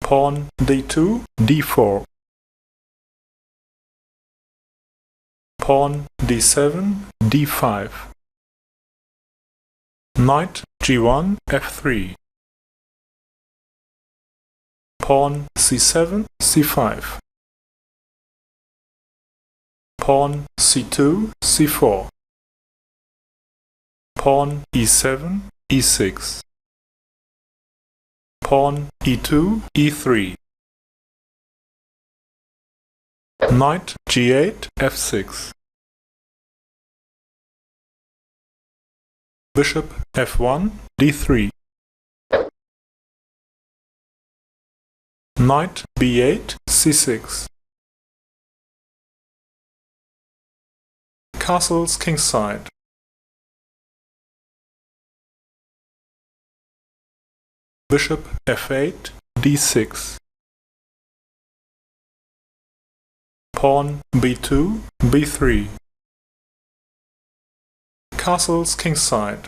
pawn d2, d4, pawn d7, d5, knight g1, f3, pawn c7, c5, pawn c2, c4, pawn e7, e6, pawn e2, e3, knight g8, f6, bishop f1, d3, knight b8, c6, castles kingside, bishop f8, d6, pawn b2, b3, castles kingside,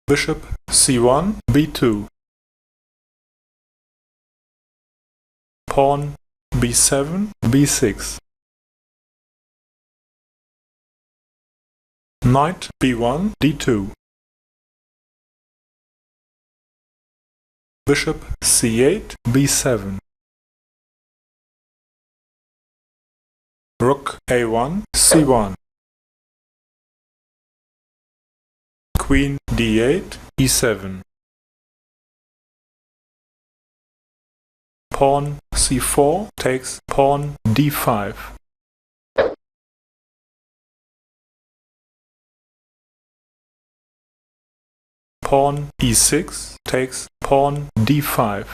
bishop c1, b2, pawn b7, b6, knight b1, d2, bishop c8, b7, rook a1, c1, queen d8, e7, pawn c4 takes pawn d5, pawn e6 takes pawn d5,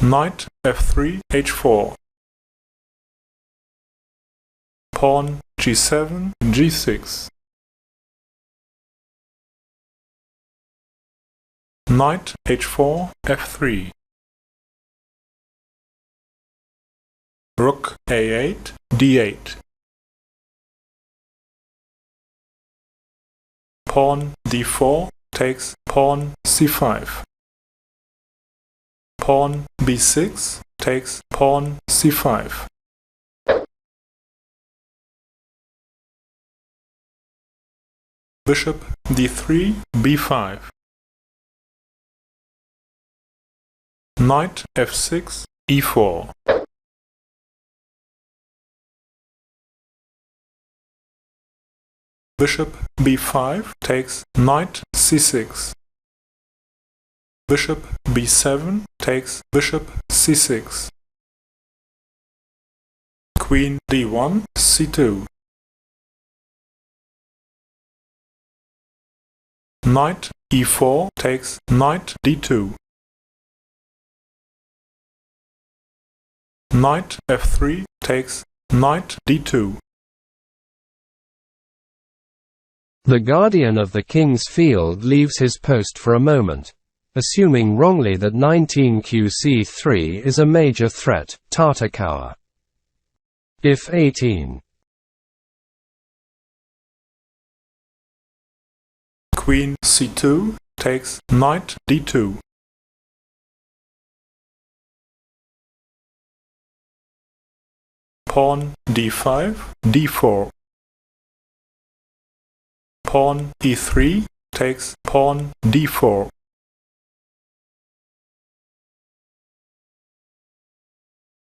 knight f3, h4, pawn g7, g6, knight h4, f3, rook a8, d8, pawn d4 takes pawn c5, pawn b6 takes pawn c5, bishop d3, b5, knight f6, e4, bishop b5 takes knight c6, bishop b7 takes bishop c6, queen d1, c2, knight e4 takes knight d2, knight f3 takes knight d2. The guardian of the king's field leaves his post for a moment, assuming wrongly that 19qc3 is a major threat, Tartakower. If 18. Queen c2 takes knight d2. Pawn d5, d4. Pawn e3 takes pawn d4.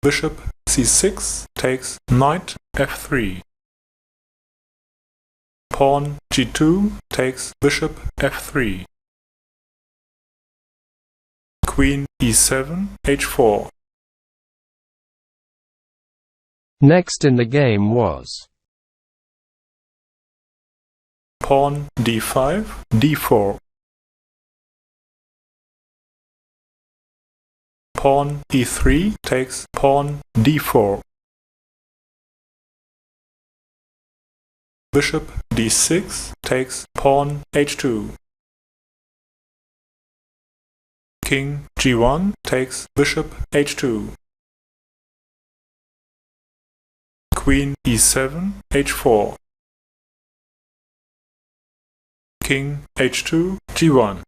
Bishop c6 takes knight f3. Pawn g2 takes bishop f3. Queen e7, h4. Next in the game was pawn d5, d4. Pawn e3 takes pawn d4. Bishop d6 takes pawn h2. King g1 takes bishop h2. Queen e7, h4. King h2, g1.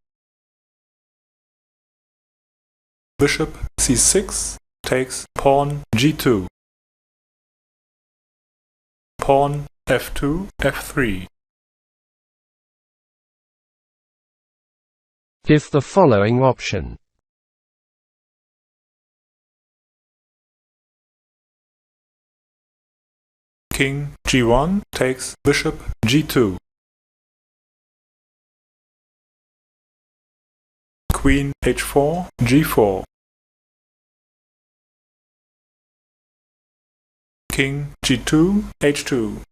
Bishop c6 takes pawn g2. Pawn f2, f3. Give the following option. King g1 takes bishop g2. Queen h4, g4. King g2, h2.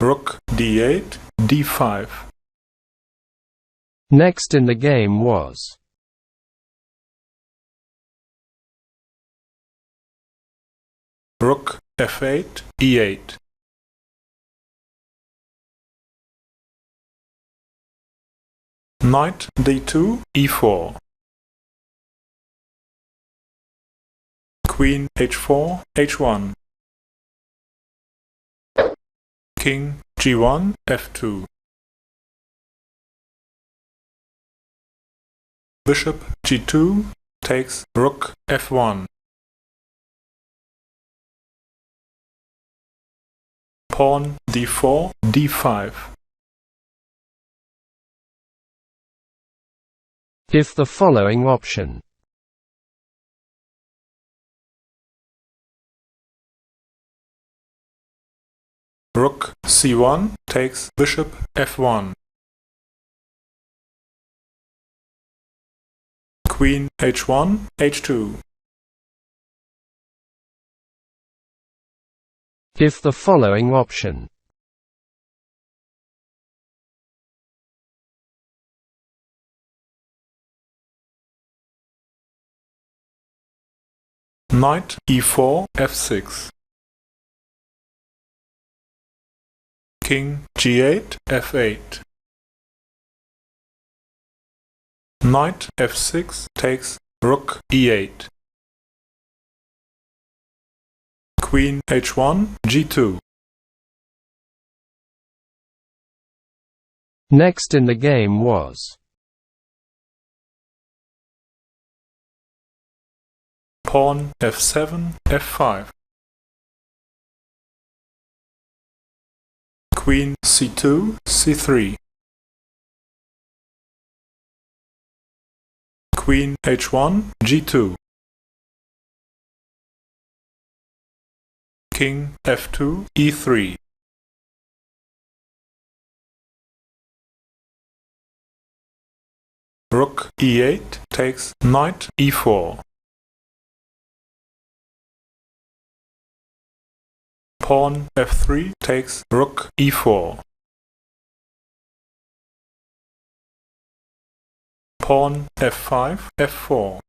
Rook d8, d5. Next in the game was Rook f8, e8. Knight d2, e4. Queen h4, h1. King g1, f2. Bishop g2 takes rook f1. Pawn d4, d5. Give the following option. Rook c1 takes bishop f1. Queen h1, h2. Give the following option. Knight e4, f6. King g8, f8. Knight f6 takes rook e8. Queen h1, g2. Next in the game was Pawn f7, f5. Queen c2, c3. Queen h1, g2. King f2, e3. Rook e8 takes knight e4. Pawn f3 takes rook e4. Pawn f5, f4.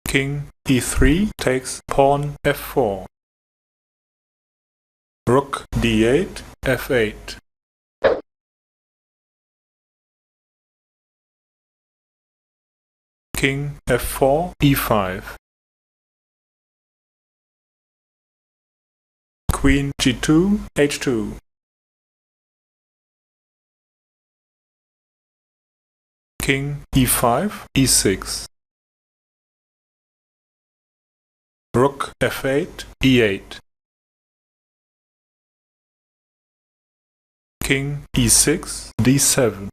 King e3 takes pawn f4. Rook d8, f8. King f4, e5. Queen g2, h2. King e5, e6. Rook f8, e8. King e6, d7.